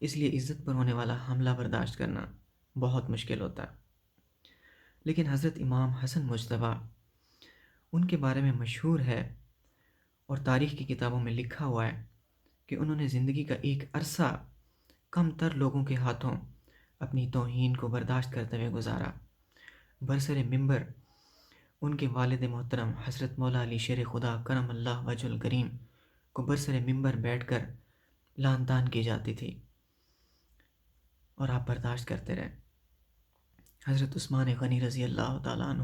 اس لیے عزت پر ہونے والا حملہ برداشت کرنا بہت مشکل ہوتا ہے۔ لیکن حضرت امام حسن مجتبیٰ، ان کے بارے میں مشہور ہے اور تاریخ کی کتابوں میں لکھا ہوا ہے کہ انہوں نے زندگی کا ایک عرصہ کم تر لوگوں کے ہاتھوں اپنی توہین کو برداشت کرتے ہوئے گزارا۔ برسر ممبر ان کے والد محترم حضرت مولا علی شیر خدا کرم اللہ وجہ الکریم کو برسر ممبر بیٹھ کر لعن طعن کی جاتی تھی اور آپ برداشت کرتے رہے۔ حضرت عثمان غنی رضی اللہ تعالیٰ عنہ،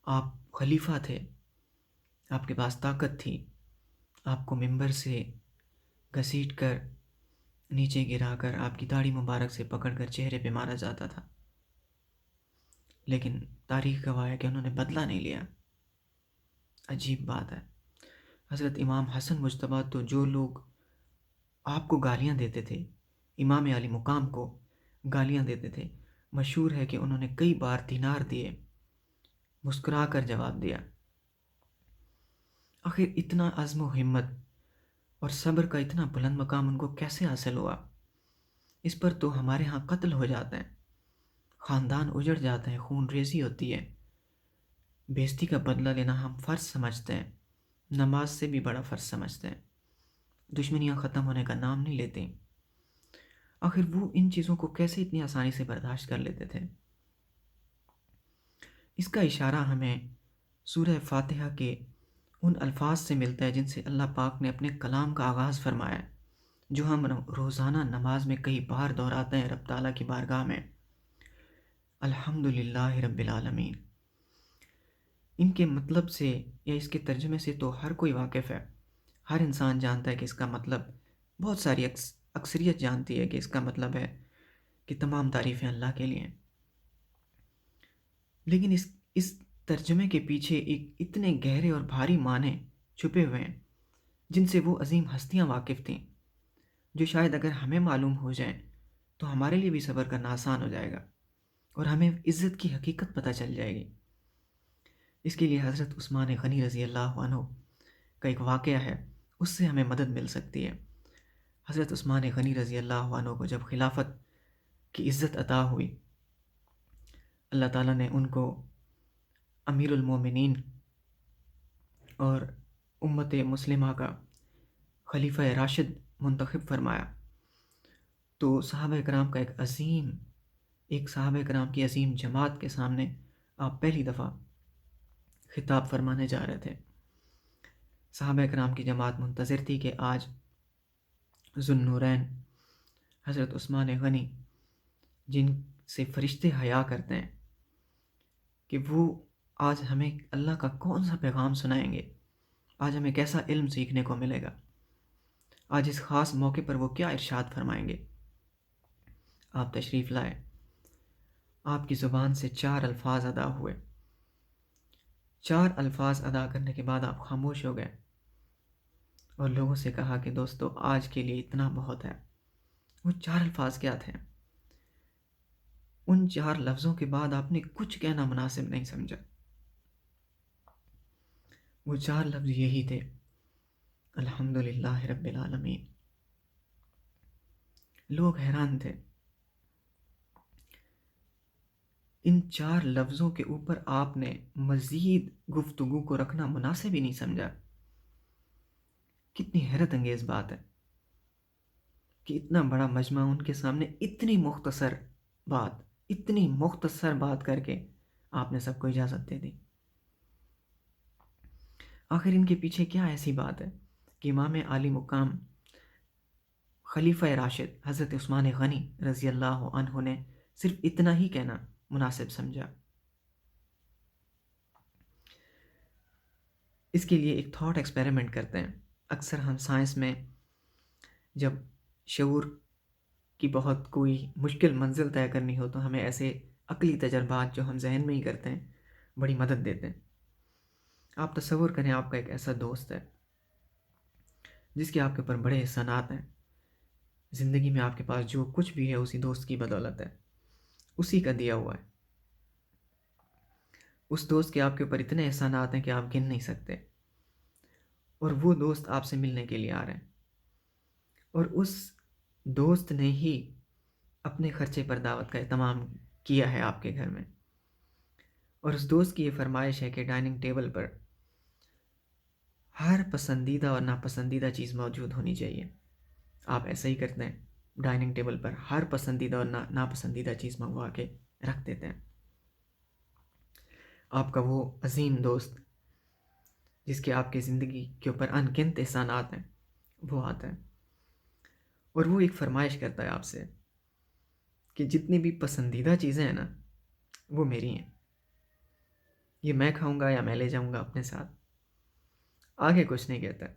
آپ خلیفہ تھے، آپ کے پاس طاقت تھی، آپ کو ممبر سے گھسیٹ کر نیچے گرا کر آپ کی داڑھی مبارک سے پکڑ کر چہرے پہ مارا جاتا تھا، لیکن تاریخ گواہ ہے کہ انہوں نے بدلہ نہیں لیا۔ عجیب بات ہے، حضرت امام حسن مجتبیٰ تو جو لوگ آپ کو گالیاں دیتے تھے، امام علی مقام کو گالیاں دیتے تھے، مشہور ہے کہ انہوں نے کئی بار دینار دیے، مسکرا کر جواب دیا۔ آخر اتنا عزم و ہمت اور صبر کا اتنا بلند مقام ان کو کیسے حاصل ہوا؟ اس پر تو ہمارے ہاں قتل ہو جاتے ہیں، خاندان اجڑ جاتے ہیں، خون ریزی ہوتی ہے، بے عزتی کا بدلہ لینا ہم فرض سمجھتے ہیں، نماز سے بھی بڑا فرض سمجھتے ہیں، دشمنیاں ختم ہونے کا نام نہیں لیتے۔ آخر وہ ان چیزوں کو کیسے اتنی آسانی سے برداشت کر لیتے تھے؟ اس کا اشارہ ہمیں سورہ فاتحہ کے ان الفاظ سے ملتا ہے جن سے اللہ پاک نے اپنے کلام کا آغاز فرمایا ہے، جو ہم روزانہ نماز میں کئی بار دہراتے ہیں رب تعالیٰ کی بارگاہ میں۔ الحمدللہ رب العالمین، ان کے مطلب سے یا اس کے ترجمے سے تو ہر کوئی واقف ہے، ہر انسان جانتا ہے کہ اس کا مطلب، بہت ساری اکثریت جانتی ہے کہ اس کا مطلب ہے کہ تمام تعریفیں اللہ کے لیے ہیں۔ لیکن اس ترجمے کے پیچھے ایک اتنے گہرے اور بھاری معنی چھپے ہوئے ہیں جن سے وہ عظیم ہستیاں واقف تھیں، جو شاید اگر ہمیں معلوم ہو جائیں تو ہمارے لیے بھی صبر کرنا آسان ہو جائے گا اور ہمیں عزت کی حقیقت پتہ چل جائے گی۔ اس کے لیے حضرت عثمان غنی رضی اللہ عنہ کا ایک واقعہ ہے، اس سے ہمیں مدد مل سکتی ہے۔ حضرت عثمان غنی رضی اللہ عنہ کو جب خلافت کی عزت عطا ہوئی، اللہ تعالیٰ نے ان کو امیر المومنین اور امت مسلمہ کا خلیفہ راشد منتخب فرمایا، تو صحابہ کرام کا ایک صحابہ کرام کی عظیم جماعت کے سامنے آپ پہلی دفعہ خطاب فرمانے جا رہے تھے۔ صحابہ کرام کی جماعت منتظر تھی کہ آج ذو النورین حضرت عثمان غنی، جن سے فرشتے حیا کرتے ہیں، کہ وہ آج ہمیں اللہ کا کون سا پیغام سنائیں گے، آج ہمیں کیسا علم سیکھنے کو ملے گا، آج اس خاص موقع پر وہ کیا ارشاد فرمائیں گے۔ آپ تشریف لائے، آپ کی زبان سے 4 الفاظ ادا ہوئے، 4 الفاظ ادا کرنے کے بعد آپ خاموش ہو گئے اور لوگوں سے کہا کہ دوستو آج کے لیے اتنا بہت ہے۔ وہ 4 الفاظ کیا تھے؟ ان 4 لفظوں کے بعد آپ نے کچھ کہنا مناسب نہیں سمجھا۔ وہ 4 لفظ یہی تھے، الحمدللہ رب العالمین۔ لوگ حیران تھے، ان 4 لفظوں کے اوپر آپ نے مزید گفتگو کو رکھنا مناسب ہی نہیں سمجھا۔ کتنی حیرت انگیز بات ہے کہ اتنا بڑا مجمع ان کے سامنے اتنی مختصر بات کر کے آپ نے سب کو اجازت دے دی۔ آخر ان کے پیچھے کیا ایسی بات ہے کہ امام عالی مقام خلیفہ راشد حضرت عثمان غنی رضی اللہ عنہ نے صرف اتنا ہی کہنا مناسب سمجھا؟ اس کے لیے ایک تھاٹ ایکسپیریمنٹ کرتے ہیں۔ اکثر ہم سائنس میں جب شعور کی بہت کوئی مشکل منزل طے کرنی ہو تو ہمیں ایسے عقلی تجربات جو ہم ذہن میں ہی کرتے ہیں بڑی مدد دیتے ہیں۔ آپ تصور کریں، آپ کا ایک ایسا دوست ہے جس کے آپ کے اوپر بڑے احسانات ہیں، زندگی میں آپ کے پاس جو کچھ بھی ہے اسی دوست کی بدولت ہے، اسی کا دیا ہوا ہے۔ اس دوست کے آپ کے اوپر اتنے احسانات ہیں کہ آپ گن نہیں سکتے، اور وہ دوست آپ سے ملنے کے لیے آ رہے ہیں، اور اس دوست نے ہی اپنے خرچے پر دعوت کا اہتمام کیا ہے آپ کے گھر میں، اور اس دوست کی یہ فرمائش ہے کہ ڈائننگ ٹیبل پر ہر پسندیدہ اور ناپسندیدہ چیز موجود ہونی چاہیے۔ آپ ایسا ہی کرتے ہیں، ڈائننگ ٹیبل پر ہر پسندیدہ اور ناپسندیدہ چیز منگوا کے رکھ دیتے ہیں۔ آپ کا وہ عظیم دوست جس کے آپ کی زندگی کے اوپر انگنت احسانات ہیں، وہ آتا ہے اور وہ ایک فرمائش کرتا ہے آپ سے کہ جتنی بھی پسندیدہ چیزیں ہیں نا، وہ میری ہیں، یہ میں کھاؤں گا یا میں لے جاؤں گا اپنے ساتھ۔ آگے کچھ نہیں کہتا ہے،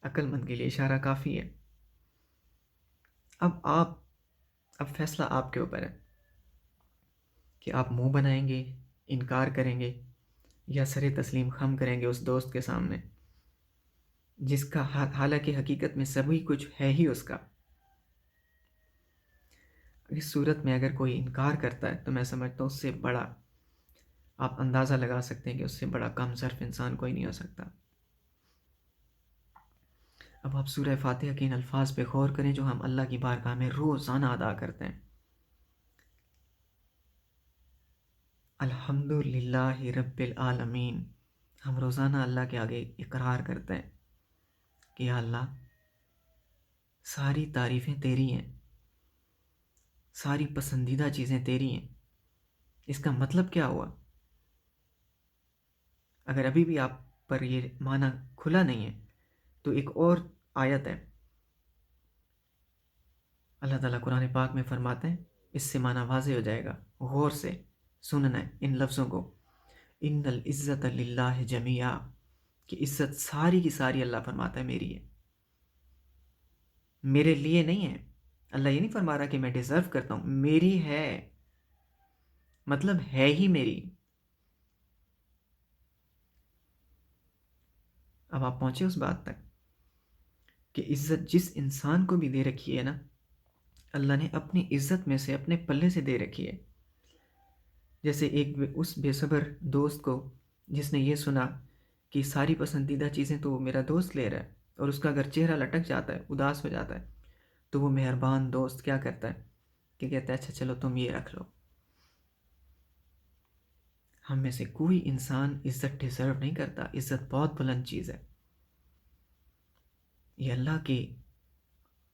عقل مند کے لیے اشارہ کافی ہے۔ اب فیصلہ آپ کے اوپر ہے کہ آپ منہ بنائیں گے، انکار کریں گے، یا سر تسلیم خم کریں گے اس دوست کے سامنے جس کا حالانکہ حقیقت میں سبھی کچھ ہے ہی اس کا۔ اس صورت میں اگر کوئی انکار کرتا ہے تو میں سمجھتا ہوں اس سے بڑا، آپ اندازہ لگا سکتے ہیں کہ اس سے بڑا کم ظرف انسان کوئی نہیں ہو سکتا۔ اب آپ سورہ فاتحہ کے ان الفاظ پہ غور کریں جو ہم اللہ کی بارگاہ میں روزانہ ادا کرتے ہیں۔ الحمد للہ رب العالمین، ہم روزانہ اللہ کے آگے اقرار کرتے ہیں کہ یا اللہ ساری تعریفیں تیری ہیں، ساری پسندیدہ چیزیں تیری ہیں۔ اس کا مطلب کیا ہوا؟ اگر ابھی بھی آپ پر یہ معنی کھلا نہیں ہے تو ایک اور آیت ہے، اللہ تعالیٰ قرآن پاک میں فرماتے ہیں، اس سے معنی واضح ہو جائے گا، غور سے سننا ہے ان لفظوں کو، ان العزت للہ جمیعا، کہ عزت ساری کی ساری اللہ فرماتا ہے میری ہے، میرے لیے نہیں ہے۔ اللہ یہ نہیں فرما رہا کہ میں ڈیزرو کرتا ہوں، میری ہے، مطلب ہے ہی میری۔ اب آپ پہنچے اس بات تک کہ عزت جس انسان کو بھی دے رکھی ہے نا، اللہ نے اپنی عزت میں سے اپنے پلے سے دے رکھی ہے۔ جیسے اس بے صبر دوست کو جس نے یہ سنا کہ ساری پسندیدہ چیزیں تو میرا دوست لے رہا ہے، اور اس کا اگر چہرہ لٹک جاتا ہے، اداس ہو جاتا ہے، تو وہ مہربان دوست کیا کرتا ہے کہ کہتا ہے اچھا چلو تم یہ رکھ لو۔ ہم میں سے کوئی انسان عزت ڈیزرو نہیں کرتا، عزت بہت بلند چیز ہے، یہ اللہ کی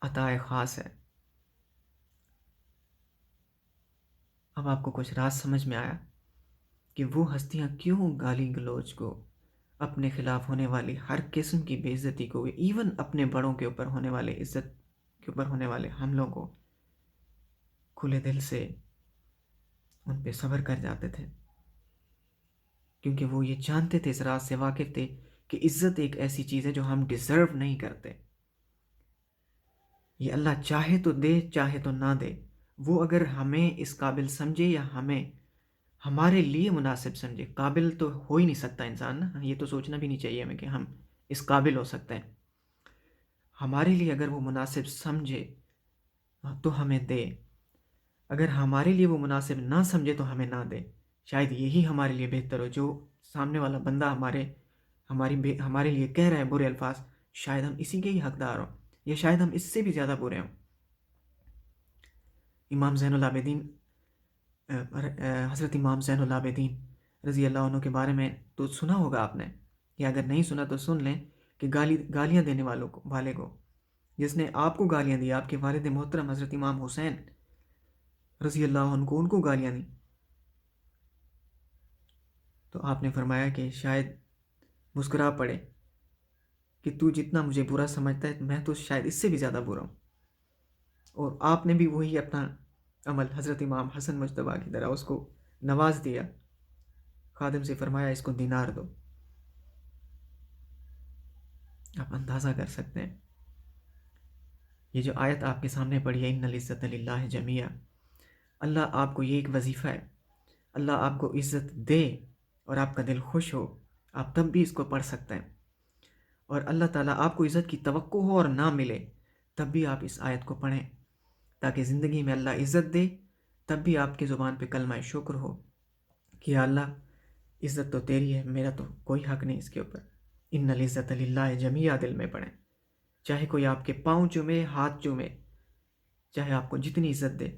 عطا خاص ہے۔ اب آپ کو کچھ راز سمجھ میں آیا کہ وہ ہستیاں کیوں گالی گلوچ کو، اپنے خلاف ہونے والی ہر قسم کی بے عزتی کو، ایون اپنے بڑوں کے اوپر ہونے والے عزت کے اوپر ہونے والے حملوں کو کھلے دل سے ان پہ صبر کر جاتے تھے، کیونکہ وہ یہ جانتے تھے، اس راز سے واقف تھے کہ عزت ایک ایسی چیز ہے جو ہم ڈیزرو نہیں کرتے۔ یہ اللہ چاہے تو دے، چاہے تو نہ دے، وہ اگر ہمیں اس قابل سمجھے یا ہمیں ہمارے لیے مناسب سمجھے، قابل تو ہو ہی نہیں سکتا انسان نا، یہ تو سوچنا بھی نہیں چاہیے ہمیں کہ ہم اس قابل ہو سکتے ہیں۔ ہمارے لیے اگر وہ مناسب سمجھے تو ہمیں دے، اگر ہمارے لیے وہ مناسب نہ سمجھے تو ہمیں نہ دے۔ شاید یہی ہمارے لیے بہتر ہو، جو سامنے والا بندہ ہمارے لیے کہہ رہا ہے برے الفاظ، شاید ہم اسی کے ہی حقدار ہوں، یا شاید ہم اس سے بھی زیادہ برے ہوں۔ حضرت امام زین العابدین رضی اللہ عنہ کے بارے میں تو سنا ہوگا آپ نے، یا اگر نہیں سنا تو سن لیں کہ گالیاں دینے والے کو، جس نے آپ کو گالیاں دی، آپ کے والد محترم حضرت امام حسین رضی اللہ عنہ کو، ان کو گالیاں دی، تو آپ نے فرمایا کہ شاید مسکرا پڑے کہ تو جتنا مجھے برا سمجھتا ہے میں تو شاید اس سے بھی زیادہ برا ہوں۔ اور آپ نے بھی وہی اپنا عمل حضرت امام حسن مجتبیٰ کی طرح اس کو نواز دیا، خادم سے فرمایا اس کو دینار دو۔ آپ اندازہ کر سکتے ہیں یہ جو آیت آپ کے سامنے پڑھی ہے، ان العزت للہ جمیعا، اللہ آپ کو یہ ایک وظیفہ ہے، اللہ آپ کو عزت دے اور آپ کا دل خوش ہو، آپ تب بھی اس کو پڑھ سکتے ہیں، اور اللہ تعالیٰ آپ کو عزت کی توقع ہو اور نہ ملے تب بھی آپ اس آیت کو پڑھیں، تاکہ زندگی میں اللہ عزت دے، تب بھی آپ کی زبان پہ کلمہ شکر ہو کہ یا اللہ عزت تو تیری ہے، میرا تو کوئی حق نہیں اس کے اوپر۔ ان العزت للہ جمیعا دل میں پڑھیں، چاہے کوئی آپ کے پاؤں چومے، ہاتھ چومے، چاہے آپ کو جتنی عزت دے،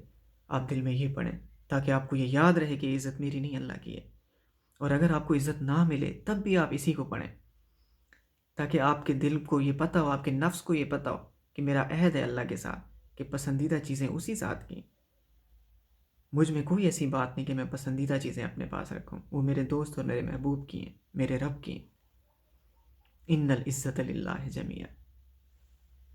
آپ دل میں یہ پڑھیں، تاکہ آپ کو یہ یاد رہے کہ یہ عزت میری نہیں، اللہ کی ہے۔ اور اگر آپ کو عزت نہ ملے تب بھی آپ اسی کو پڑھیں، تاکہ آپ کے دل کو یہ پتہ ہو، آپ کے نفس کو یہ پتہ ہو کہ میرا عہد ہے اللہ کے ساتھ کہ پسندیدہ چیزیں اسی ساتھ کی، مجھ میں کوئی ایسی بات نہیں کہ میں پسندیدہ چیزیں اپنے پاس رکھوں، وہ میرے دوست اور میرے محبوب کی ہیں، میرے رب کی ہیں۔ ان العزت للہ جمیعا۔